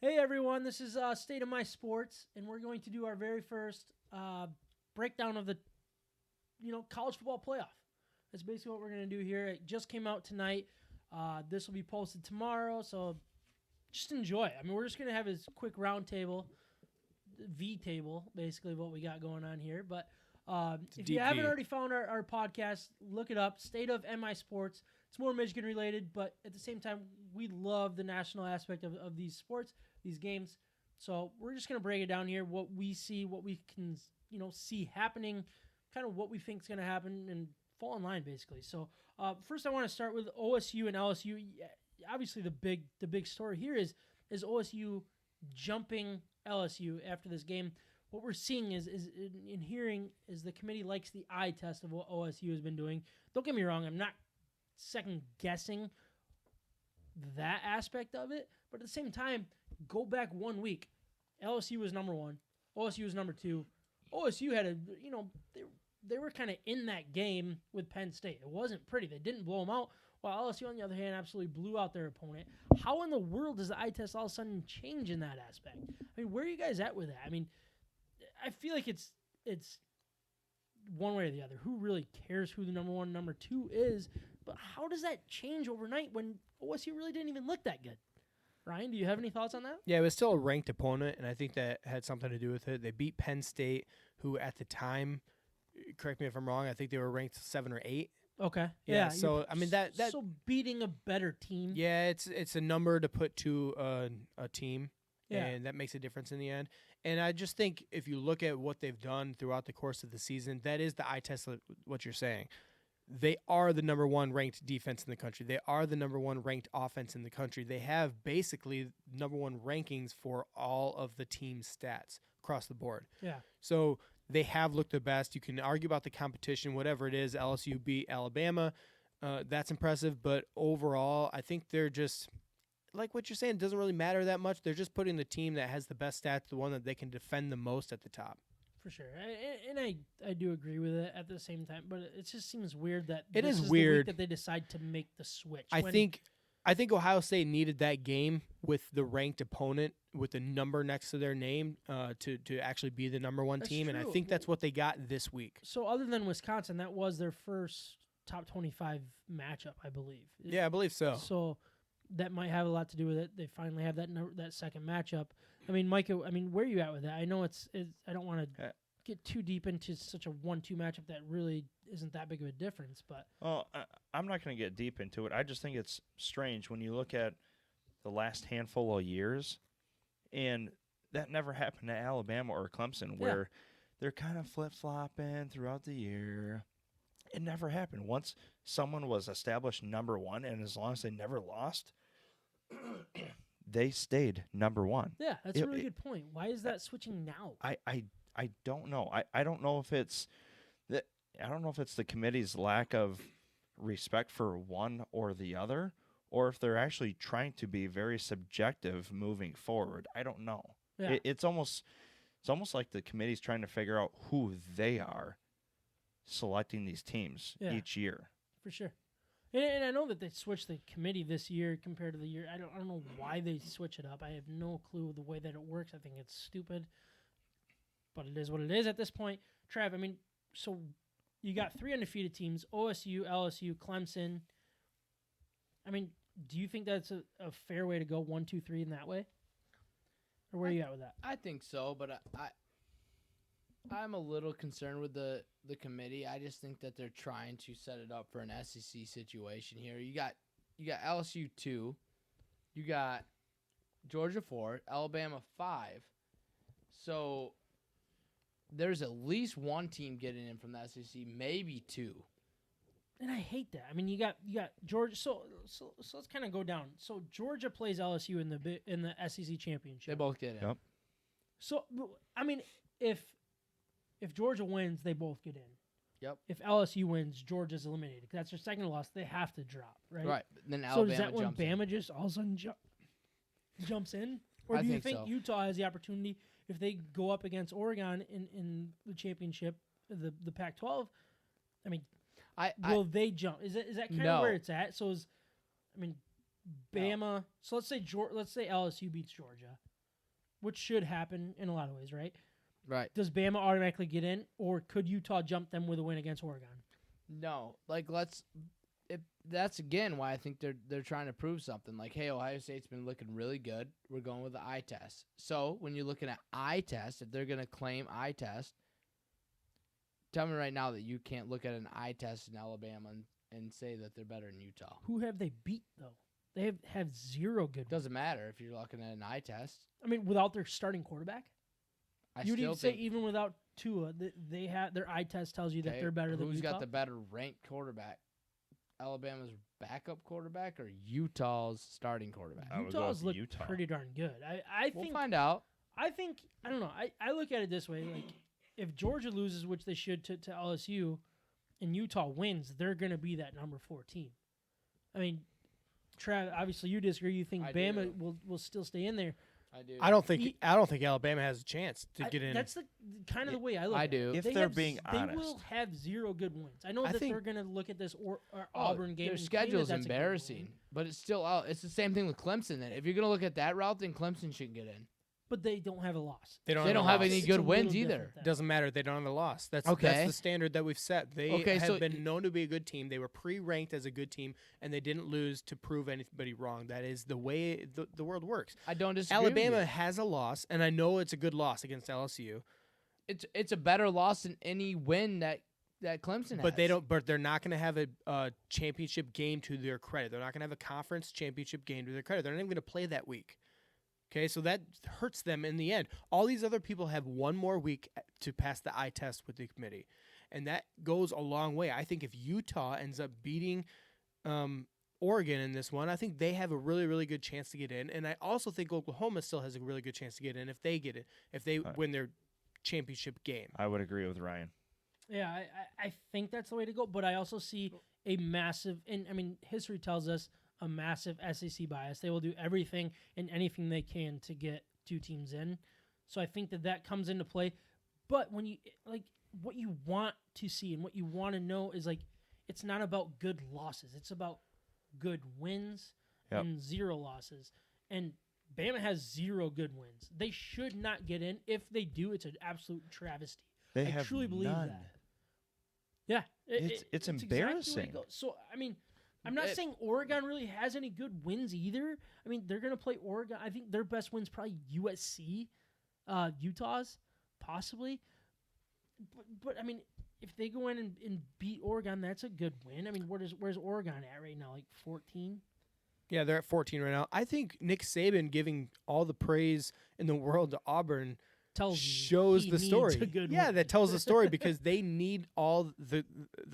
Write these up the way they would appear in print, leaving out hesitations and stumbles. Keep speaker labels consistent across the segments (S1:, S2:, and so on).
S1: Hey everyone, this is State of My Sports, and we're going to do our very first breakdown of the college football playoff. That's basically what we're going to do here. It just came out tonight. This will be posted tomorrow, so just enjoy it. I mean, we're just going to have a quick round table, V table, basically what we got going on here. But if you haven't already found our podcast, look it up. State of MI Sports. It's more Michigan related, but at the same time, we love the national aspect of these sports, these games. So we're just going to break it down here, what we see, what we can see happening, kind of what we think is going to happen, and fall in line, basically. So first I want to start with OSU and LSU. Obviously, the big story here is OSU jumping LSU after this game. What we're seeing is in hearing is the committee likes the eye test of what OSU has been doing. Don't get me wrong, I'm not second guessing that aspect of it, but at the same time, go back 1 week. LSU was number one. OSU was number two. OSU had they were kind of in that game with Penn State. It wasn't pretty. They didn't blow them out, while LSU, on the other hand, absolutely blew out their opponent. How in the world does the eye test all of a sudden change in that aspect? I mean, where are you guys at with that? I mean, I feel like it's one way or the other. Who really cares who the number one, number two is? But how does that change overnight when OSU really didn't even look that good? Ryan, do you have any thoughts on that?
S2: Yeah, it was still a ranked opponent, and I think that had something to do with it. They beat Penn State, who at the time, correct me if I'm wrong, I think they were ranked 7 or 8.
S1: Okay.
S2: Yeah. So I mean that
S1: so beating a better team.
S2: Yeah, it's a number to put to a team,
S1: Yeah.
S2: and that makes a difference in the end. And I just think if you look at what they've done throughout the course of the season, that is the eye test of what you're saying. They are the number one ranked defense in the country. They are the number one ranked offense in the country. They have basically number one rankings for all of the team stats across the board.
S1: Yeah.
S2: So they have looked the best. You can argue about the competition, whatever it is. LSU beat Alabama. That's impressive. But overall, I think they're just, like what you're saying, it doesn't really matter that much. They're just putting the team that has the best stats, the one that they can defend the most at the top.
S1: For sure, and I do agree with it at the same time, but it just seems weird that
S2: it
S1: this
S2: is
S1: the
S2: weird
S1: week that they decide to make the switch.
S2: I think Ohio State needed that game with the ranked opponent with the number next to their name to actually be the number one team,
S1: true.
S2: And I think that's what they got this week.
S1: So other than Wisconsin, that was their first top 25 matchup, I believe.
S2: Yeah, I believe so.
S1: So that might have a lot to do with it. They finally have that second matchup. I mean, Micah, where are you at with that? I know it's I don't want to get too deep into such a 1-2 matchup that really isn't that big of a difference. But
S3: I'm not going to get deep into it. I just think it's strange when you look at the last handful of years, and that never happened to Alabama or Clemson, where they're kind of flip-flopping throughout the year. It never happened. Once someone was established number one, and as long as they never lost, they stayed number one.
S1: Yeah, that's a really good point. Why is that switching now?
S3: I don't know. I don't know if it's the committee's lack of respect for one or the other, or if they're actually trying to be very subjective moving forward. I don't know.
S1: Yeah.
S3: It's almost like the committee's trying to figure out who they are selecting these teams each year.
S1: For sure. And I know that they switched the committee this year compared to the year. I don't know why they switch it up. I have no clue the way that it works. I think it's stupid. But it is what it is at this point. Trav, so you got 3 undefeated teams, OSU, LSU, Clemson. Do you think that's a fair way to go, 1, 2, 3 in that way? Or where are you at with that?
S4: I think so, but I'm a little concerned with the committee. I just think that they're trying to set it up for an SEC situation here. You got LSU 2, you got Georgia 4, Alabama 5. So there's at least one team getting in from the SEC, maybe 2.
S1: And I hate that. You got Georgia. So let's kind of go down. So Georgia plays LSU in the SEC championship.
S4: They both get in.
S3: Yep.
S1: So if Georgia wins, they both get in.
S4: Yep.
S1: If LSU wins, Georgia's eliminated. That's their second loss. They have to drop, right?
S4: Right. Then
S1: So
S4: Alabama
S1: does that when
S4: jumps
S1: Bama
S4: in.
S1: just all of a sudden jumps in? Or
S4: I
S1: do you
S4: think
S1: think
S4: so.
S1: Utah has the opportunity if they go up against Oregon in the championship, the Pac-12? Will they jump? Is that kind of where it's at? So Bama. So let's say LSU beats Georgia. which should happen in a lot of ways, right?
S4: Right.
S1: Does Bama automatically get in, or could Utah jump them with a win against Oregon?
S4: No, like that's again why I think they're trying to prove something. Like, hey, Ohio State's been looking really good. We're going with the eye test. So when you're looking at eye test, if they're gonna claim eye test, tell me right now that you can't look at an eye test in Alabama and say that they're better than Utah.
S1: Who have they beat though? They have zero good.
S4: Doesn't matter if you're looking at an eye test.
S1: I mean, without their starting quarterback, you'd
S4: still
S1: even say
S4: think,
S1: even without Tua, they have their eye test tells you that
S4: okay,
S1: they're better than
S4: who's
S1: Utah.
S4: got the better ranked quarterback? Alabama's backup quarterback or Utah's starting quarterback?
S3: I would go
S1: Utah's
S3: with
S1: look
S3: Utah.
S1: pretty darn good. I
S4: We'll
S1: think
S4: find out.
S1: I don't know. I look at it this way: like if Georgia loses, which they should to LSU, and Utah wins, they're going to be that number 4 team. I mean, Trav, obviously you disagree. You think
S4: I
S1: Bama
S4: do.
S1: will still stay in there.
S4: I do.
S2: I don't think Alabama has a chance to get in.
S1: That's the kind of the way I look.
S4: I
S1: at it.
S4: do.
S3: If
S1: They
S3: they're
S1: have
S3: being
S1: they
S3: honest.
S1: will have 0 good wins. I know
S2: I
S1: that
S2: think-
S1: they're going to look at this
S4: Oh,
S1: Auburn game.
S4: Their
S1: and claim
S4: schedule's
S1: that that's a good
S4: embarrassing,
S1: win,
S4: but it's still out. It's the same thing with Clemson. Then, if you're gonna look at that route, then Clemson shouldn't get in.
S1: but they don't have a loss.
S2: They don't
S4: They don't have
S2: a
S4: any
S2: loss.
S1: It's
S4: good
S1: a
S4: wins
S1: little
S4: either.
S1: different then.
S2: Doesn't matter. They don't have a loss. That's
S4: Okay.
S2: the standard that we've set. They
S4: Okay,
S2: have
S4: so
S2: been known to be a good team. They were pre-ranked as a good team, and they didn't lose to prove anybody wrong. That is the way the world works.
S4: I don't disagree. with
S2: Alabama
S4: you.
S2: has a loss, and I know it's a good loss against LSU.
S4: It's a better loss than any win that Clemson has.
S2: But they don't. But they're not going to have a championship game to their credit. They're not going to have a conference championship game to their credit. They're not even going to play that week. Okay, so that hurts them in the end. All these other people have one more week to pass the eye test with the committee, and that goes a long way. I think if Utah ends up beating Oregon in this one, I think they have a really, really good chance to get in. And I also think Oklahoma still has a really good chance to get in if they get it, if they win their championship game.
S3: I would agree with Ryan.
S1: Yeah, I think that's the way to go. But I also see a massive, and I mean, history tells us a massive SEC bias. They will do everything and anything they can to get 2 teams in. So I think that comes into play. But when you like what you want to see and what you want to know is like it's not about good losses. It's about good wins
S3: Yep.
S1: and 0 losses. And Bama has 0 good wins. They should not get in. If they do, it's an absolute travesty.
S3: They
S1: I
S3: have
S1: truly believe
S3: none.
S1: that. Yeah,
S3: It's
S1: exactly the way it
S3: embarrassing.
S1: goes. So I mean, I'm not
S4: It-
S1: saying Oregon really has any good wins either. I mean, they're gonna play Oregon. I think their best wins probably USC, Utah's possibly. But I mean, if they go in and beat Oregon, that's a good win. I mean, where's Oregon at right now? Like 14.
S2: Yeah, they're at 14 right now. I think Nick Saban giving all the praise in the world to Auburn
S1: Tells you
S2: shows
S1: he
S2: the
S1: needs
S2: story.
S1: a good
S2: Yeah,
S1: win.
S2: that tells the story because they need all the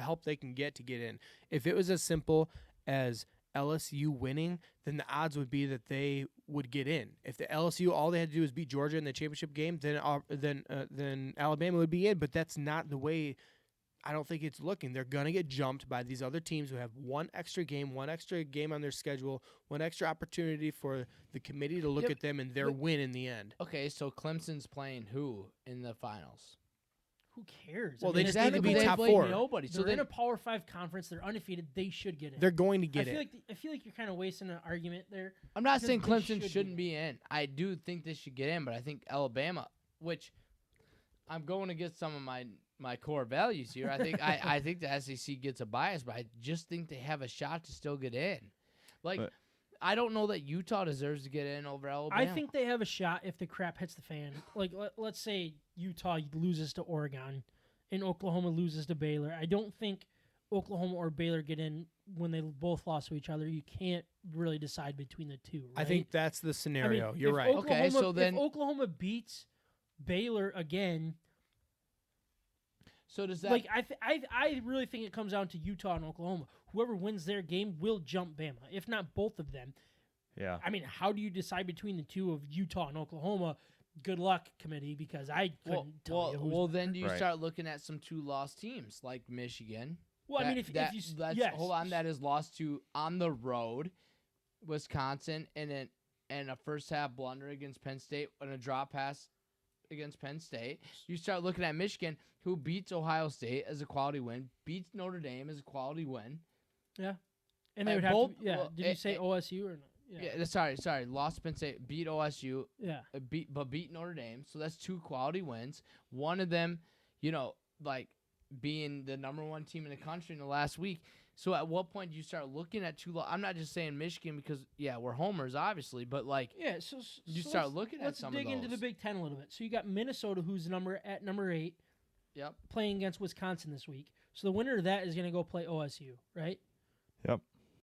S2: help they can get to get in. If it was as simple as LSU winning, then the odds would be that they would get in. If the LSU all they had to do was beat Georgia in the championship game, then Alabama would be in. But that's not the way. I don't think it's looking. They're gonna get jumped by these other teams who have one extra game on their schedule, one extra opportunity for the committee to look
S4: Yep.
S2: at them and their
S4: But-
S2: win in the end.
S4: Okay, so Clemson's playing who in the finals?
S1: Who cares?
S2: Well,
S1: I
S2: they
S1: mean,
S2: just
S1: if
S2: need to be
S1: go in-
S2: top
S4: played
S2: 4.
S4: Nobody. So
S1: They're
S4: then,
S1: in a Power 5 conference. They're undefeated. They should get in.
S2: They're going to get
S1: I
S2: it.
S1: feel like I feel like you're kind of wasting an argument there.
S4: I'm not
S1: because
S4: saying
S1: they
S4: Clemson
S1: should
S4: shouldn't
S1: be
S4: be in. I do think they should get in, but I think Alabama, which I'm going to get some of my core values here. I think I think the SEC gets a bias, but I just think they have a shot to still get in. Like
S3: But-
S4: I don't know that Utah deserves to get in over Alabama.
S1: I think they have a shot if the crap hits the fan. Like let's say Utah loses to Oregon, and Oklahoma loses to Baylor. I don't think Oklahoma or Baylor get in when they both lost to each other. You can't really decide between the two. Right?
S2: I think that's the
S1: I mean,
S2: scenario. You're
S1: if
S2: right.
S4: Okay, so then-
S1: if Oklahoma beats Baylor again,
S4: So does that
S1: like I really think it comes down to Utah and Oklahoma. Whoever wins their game will jump Bama, if not both of them.
S3: Yeah.
S1: I mean, how do you decide between the two of Utah and Oklahoma? Good luck, committee, because I couldn't tell you. Who's
S4: then do you
S3: Right.
S4: start looking at some 2-loss teams like Michigan?
S1: well, I mean, if
S4: that,
S1: you s-
S4: that's
S1: yes.
S4: hold on, that is lost to on the road, Wisconsin, and a first half blunder against Penn State and a drop pass against Penn State. You start looking at Michigan, who beats Ohio State as a quality win, beats Notre Dame as a quality win.
S1: and they would
S4: and
S1: have
S4: both-
S1: to, yeah.
S4: well,
S1: Did you say OSU or not?
S4: Yeah, sorry. Lost Penn State, beat OSU,
S1: Yeah.
S4: beat Notre Dame. So that's 2 quality wins. One of them, being the number 1 team in the country in the last week. So at what point do you start looking at 2 I'm not just saying Michigan because we're homers obviously, but
S1: Yeah, so
S4: you start looking at some of
S1: Let's dig into the
S4: those.
S1: Big Ten a little bit. So you got Minnesota, who's number 8,
S4: Yep.
S1: playing against Wisconsin this week. So the winner of that is going to go play OSU, right?
S3: Yep.